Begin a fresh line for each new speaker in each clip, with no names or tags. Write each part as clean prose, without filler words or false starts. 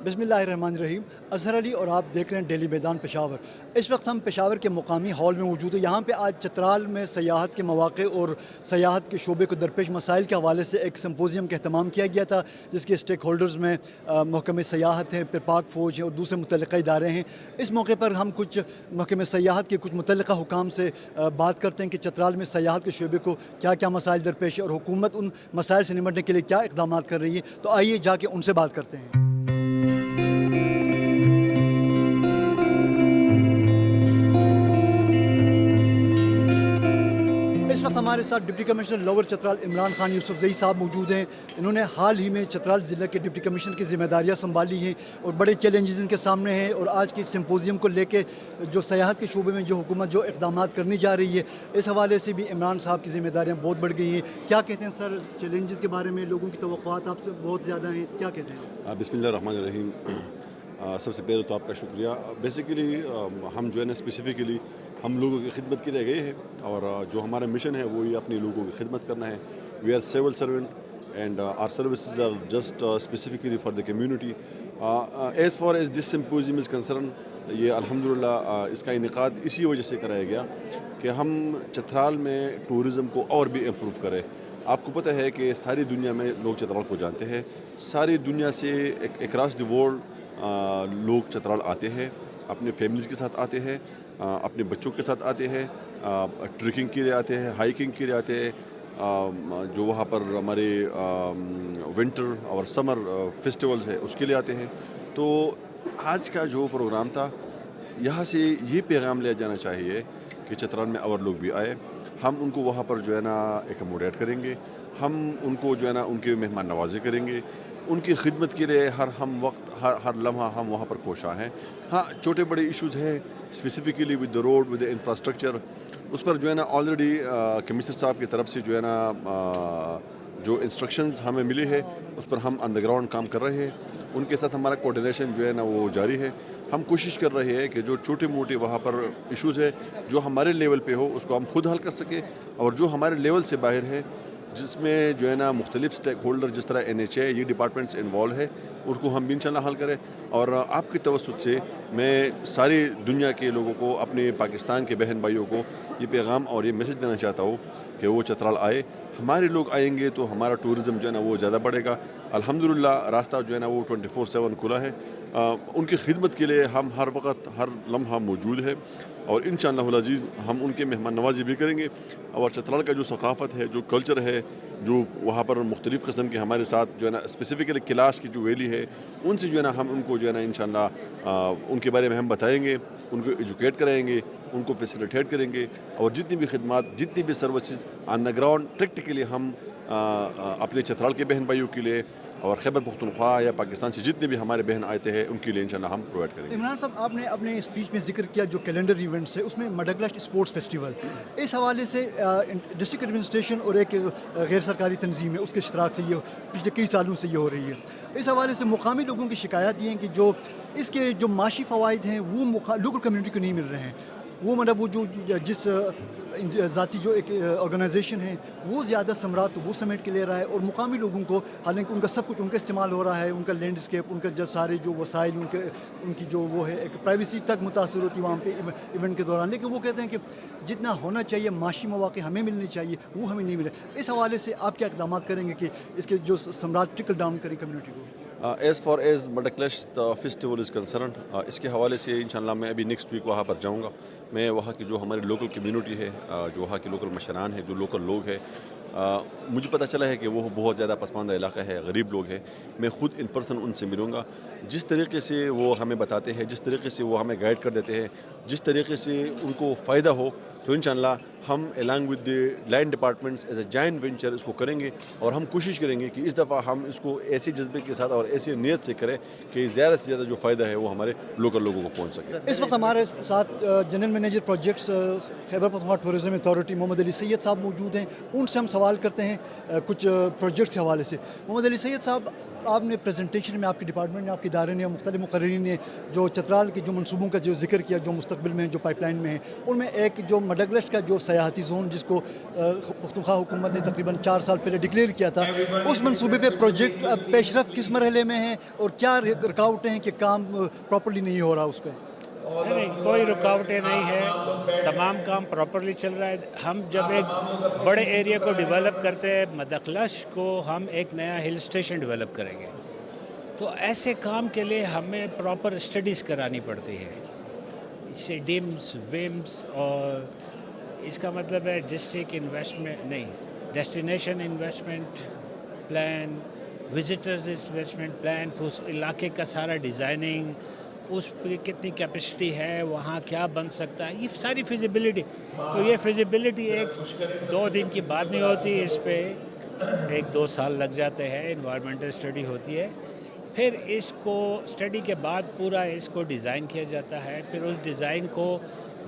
बिस्मिल्लाहिर्रहमानिर्रहीम। अज़हर अली और आप देख रहे हैं डेली मैदान पेशावर। इस वक्त हम पेशावर के मुकामी हॉल में मौजूद है। यहाँ पे आज चतराल में सयाहत के मौक़े और सयाहत के शोबे को दरपेश मसाइल के हवाले से एक सिम्पोजियम का अहतमाम किया गया था, जिसके स्टेक होल्डर्स में महकमे सयाहत हैं, फिर पाक फ़ौज है और दूसरे मुतल्लिक़ा इदारे हैं। इस मौके पर हम कुछ महकमे सयाहत के कुछ मुतल्लिक़ा हुकाम से बात करते हैं कि चतराल में सयाहत के शोबे को क्या क्या मसाइल दरपेश है और हुकूमत उन मसाइल से निपटने के लिए क्या इक़दामात कर रही है। तो आइए जाके उनसे बात करते हैं। इस वक्त हमारे साथ deputy commissioner lower Chitral Imran Khan Yousafzai साहब मौजूद हैं। इन्होंने हाल ही में चतराल ज़िले के डिप्टी कमिश्नर की ज़िम्मेदारियां संभाली हैं और बड़े चैलेंजेस इनके सामने हैं। और आज की सिम्पोजियम को लेके जो सयाहत के शोबे में जो हुकूमत जो इक़दामात करनी जा रही है, इस हवाले से भी इमरान साहब की ज़िम्मेदारियाँ बहुत बढ़ गई हैं। क्या कहते हैं सर, चैलेंजेस के बारे में लोगों की तवक्कुआत आपसे बहुत ज़्यादा हैं, क्या कहते हैं?
बिस्मिल्लाहिर्रहमानिर्रहीम। सबसे पहले तो आपका शुक्रिया। बेसिकली हम जो है ना स्पेसिफ़िकली हम लोगों की खिदमत के लिए गए हैं और जो हमारा मिशन है वो ये अपने लोगों की खिदमत करना है। We are civil servant and are services are just specifically for the community. As far as this symposium is concern, ये अल्हम्दुलिल्लाह इसका इनेकाद इसी वजह से कराया गया कि हम चतराल में टूरिज़म को और भी इम्प्रूव करें। आपको पता है कि सारी दुनिया में लोग चतराल को जानते हैं, सारी दुनिया से अक्रॉस द वर्ल्ड लोग चतराल आते हैं, अपने फैमिलीज़ के साथ आते हैं, अपने बच्चों के साथ आते हैं, ट्रैकिंग के लिए आते हैं, हाइकिंग के लिए आते हैं, जो वहाँ पर हमारे विंटर और समर फेस्टिवल्स है उसके लिए आते हैं। तो आज का जो प्रोग्राम था, यहाँ से ये पैगाम लिया जाना चाहिए कि चतराल में और लोग भी आए। हम उनको वहाँ पर जो है ना एकमोडेट करेंगे, हम उनको जो है ना उनके मेहमान नवाज़ी करेंगे, उनकी खिदमत के लिए हम वक्त हर लम्हा हम वहाँ पर कोशा हैं। हाँ, छोटे बड़े इश्यूज़ हैं specifically with the road, with the infrastructure, उस पर जो है ना ऑलरेडी कमिश्नर साहब की तरफ से जो है ना जो इंस्ट्रक्शंस हमें मिली है उस पर हम ऑन द ग्राउंड काम कर रहे हैं। उनके साथ हमारा कोऑर्डिनेशन जो है ना वो जारी है। हम कोशिश कर रहे हैं कि जो छोटे मोटे वहाँ पर इश्यूज़ है जो हमारे लेवल पे हो उसको हम खुद हल कर सकें, और जो हमारे लेवल से बाहर है जिसमें जो है ना मुख्तलिफ स्टेक होल्डर जिस तरह NHA ये डिपार्टमेंट्स इन्वॉल्व है उनको हम भी इंशाल्लाह हल करें। और आपकी तवज्जुह से मैं सारी दुनिया के लोगों को, अपने पाकिस्तान के बहन भाइयों को ये पैगाम और ये मैसेज देना चाहता हूँ कि वो चतराल आए। हमारे लोग आएंगे तो हमारा टूरिज़म जो है ना वो ज़्यादा बढ़ेगा। अल्हम्दुलिल्लाह रास्ता जो है ना वो 24/7 खुला है। उनकी खिदमत के लिए हम हर वक्त हर लम्हा मौजूद है और इंशाअल्लाहुल अज़ीज़ हम उनके मेहमान नवाजी भी करेंगे। और चतराल का जो सकाफ़त है, जो कल्चर है, जो वहाँ पर मुख्तलिफ़ किस्म के हमारे साथ जो है ना स्पेसिफ़िकली कैलाश की जो वैली है उनसे जो है ना हम उनको जो है ना इंशाअल्लाह उनके बारे में हम बताएँगे, उनको एजुकेट कराएँगे, उनको फैसिलिटेट करेंगे। और जितनी भी खिदमत, जितनी भी services on the ground practically हम अपने चतराल के बहन भाइयों के लिए और खैबर पख्तूनख्वा या पाकिस्तान से जितने भी हमारे बहन आते हैं उनके लिए इंशाल्लाह हम प्रोवाइड करेंगे।
इमरान साहब, आपने अपने स्पीच में जिक्र किया जो कैलेंडर इवेंट्स है उसमें मडगलश स्पोर्ट्स फेस्टिवल, इस हवाले से डिस्ट्रिक्ट एडमिनिस्ट्रेशन और एक गैर सरकारी तंजीम है उसके इश्तराक से ये पिछले कई सालों से ये हो रही है। इस हवाले से मुकामी लोगों की शिकायत ये है कि जो इसके जो माशी फ़वाइद हैं वो लोकल कम्युनिटी को नहीं मिल रहे हैं। वो मतलब वो जो जिस ज़ाती जो एक ऑर्गेनाइजेशन है वो ज़्यादा समरात तो वो समेट के ले रहा है और मुकामी लोगों को, हालांकि उनका सब कुछ उनका इस्तेमाल हो रहा है, उनका लैंडस्केप, उनका जो सारे जो वसाइल उनकी जो वो है एक प्राइवेसी तक मुतासर होती है वहाँ पे इवेंट के दौरान। लेकिन वो कहते हैं कि जितना होना चाहिए माशी मौक़े हमें मिलने चाहिए वो हमें नहीं मिले। इस हवाले से आप क्या इक़दाम करेंगे कि इसके जो समरात ट्रिकल डाउन करें कम्युनिटी को?
एज़ फार एज़ मडगलश फेस्टिवल इज़ कंसर्न, इसके हवाले से इंशाल्लाह मैं अभी नेक्स्ट वीक वहाँ पर जाऊँगा। मैं वहाँ की जो हमारी लोकल कम्युनिटी है, जो वहाँ के लोकल मशरान हैं, जो लोकल लोग हैं, मुझे पता चला है कि वो बहुत ज़्यादा पसमानदा इलाका है, गरीब लोग हैं। मैं ख़ुद इन पर्सन उनसे मिलूँगा। जिस तरीके से वो हमें बताते हैं, जिस तरीके से वो हमें गाइड कर देते हैं, जिस तरीके से उनको फ़ायदा हो, तो इंशाल्लाह हम along with the land departments as a joint venture इसको करेंगे। और हम कोशिश करेंगे कि इस दफ़ा हम इसको ऐसे जज्बे के साथ और ऐसी नीयत से करें कि ज़्यादा से ज़्यादा जो फ़ायदा है वो हमारे लोकल लोगों को पहुँच सके।
इस वक्त हमारे साथ general manager projects Khyber Pakhtunkhwa tourism authority Mohammad Ali Syed sahab मौजूद हैं। उनसे हम सवाल करते हैं कुछ प्रोजेक्ट्स के हवाले से। मोहम्मद अली सैयद साहब, आपने प्रेजेंटेशन में आपके डिपार्टमेंट ने, आपके इदारे ने, मुख्तलिफ मुकर्रीरीन ने जो चतराल के जो मनसूबों का जो जिक्र किया, जो मुस्तकबिल में जो पाइपलाइन में है, उनमें एक जो मडगलश का जो सयाहती जोन जिसको पुख्तनख्वा हुकूमत ने तकरीबन 4 साल पहले डिक्लेयर किया था, उस मनसूबे पे प्रोजेक्ट पेशरफ किस मरहले में है और क्या रुकावटें हैं कि काम प्रॉपर्ली नहीं हो रहा उस पर?
नहीं, कोई रुकावटें नहीं है, तमाम काम प्रॉपरली चल रहा है। हम जब एक बड़े एरिया को डेवलप करते हैं, मदखलश को हम एक नया हिल स्टेशन डेवलप करेंगे, तो ऐसे काम के लिए हमें प्रॉपर स्टडीज़ करानी पड़ती है, इससे डिम्स विम्स, और इसका मतलब है डिस्ट्रिक्ट इन्वेस्टमेंट नहीं, destination investment plan, visitors investment plan, उस इलाके का सारा डिज़ाइनिंग, उस पर कितनी कैपेसिटी है, वहाँ क्या बन सकता है, ये सारी फिजिबिलिटी। तो ये फिजिबिलिटी 1-2 दिन की बात नहीं होती, इस पे 1-2 साल लग जाते हैं, इन्वायरमेंटल स्टडी होती है, फिर इसको स्टडी के बाद पूरा इसको डिज़ाइन किया जाता है, फिर उस डिज़ाइन को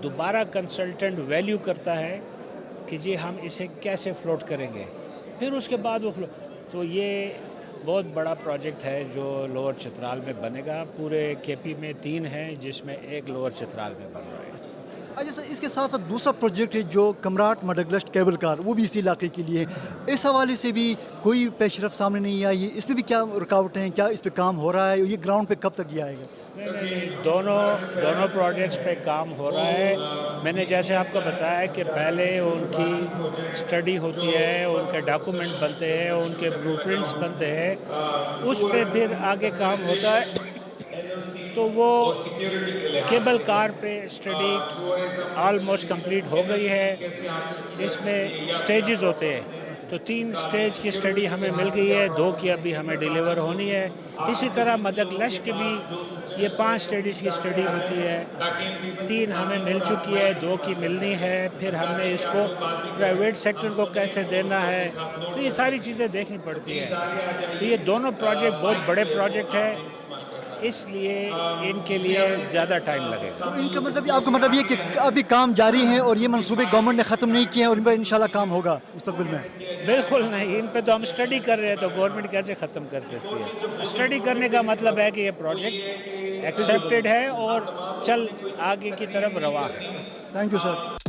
दोबारा कंसल्टेंट वैल्यू करता है कि जी हम इसे कैसे फ्लोट करेंगे, फिर उसके बाद वो तो ये बहुत बड़ा प्रोजेक्ट है जो लोअर चित्राल में बनेगा। पूरे केपी में 3 हैं, जिसमें एक लोअर चित्राल में बन रहा है।
अच्छा सर, इसके साथ साथ दूसरा प्रोजेक्ट है जो कमराट मडगलश केबल कार, वो भी इसी इलाके के लिए है। इस हवाले से भी कोई पेशरफ सामने नहीं आई है, इसमें भी क्या रुकावटें हैं, क्या इस पे काम हो रहा है, ये ग्राउंड पे कब तक ये आएगा?
नहीं, दोनों प्रोजेक्ट्स पे काम हो रहा है। मैंने जैसे आपको बताया कि पहले उनकी स्टडी होती है, उनके डॉक्यूमेंट बनते हैं, उनके ब्लूप्रिंट्स बनते हैं, उस पे फिर आगे काम होता है। तो वो केबल कार पे स्टडी ऑलमोस्ट कंप्लीट हो गई है। इसमें स्टेजेस होते हैं, तो 3 स्टेज की स्टडी हमें मिल गई है, 2 की अभी हमें डिलीवर होनी है। इसी तरह मदगलश की भी ये 5 स्टेजेस की स्टडी होती है, 3 हमें मिल चुकी है, 2 की मिलनी है, फिर हमने इसको प्राइवेट सेक्टर को कैसे देना है, तो ये सारी चीज़ें देखनी पड़ती है। तो ये दोनों प्रोजेक्ट बहुत बड़े प्रोजेक्ट हैं, इसलिए इनके लिए ज़्यादा टाइम लगेगा।
तो इनका मतलब, आपका मतलब ये कि अभी काम जारी है और ये मंसूबे गवर्नमेंट ने ख़त्म नहीं किए हैं और इन पर इंशाल्लाह काम होगा मुस्तकबिल में?
बिल्कुल नहीं, इन पे तो हम स्टडी कर रहे हैं, तो गवर्नमेंट कैसे ख़त्म कर सकती है? स्टडी करने का मतलब है कि ये प्रोजेक्ट एक्सेप्टेड है और चल आगे की तरफ रवा है।
Thank you sir.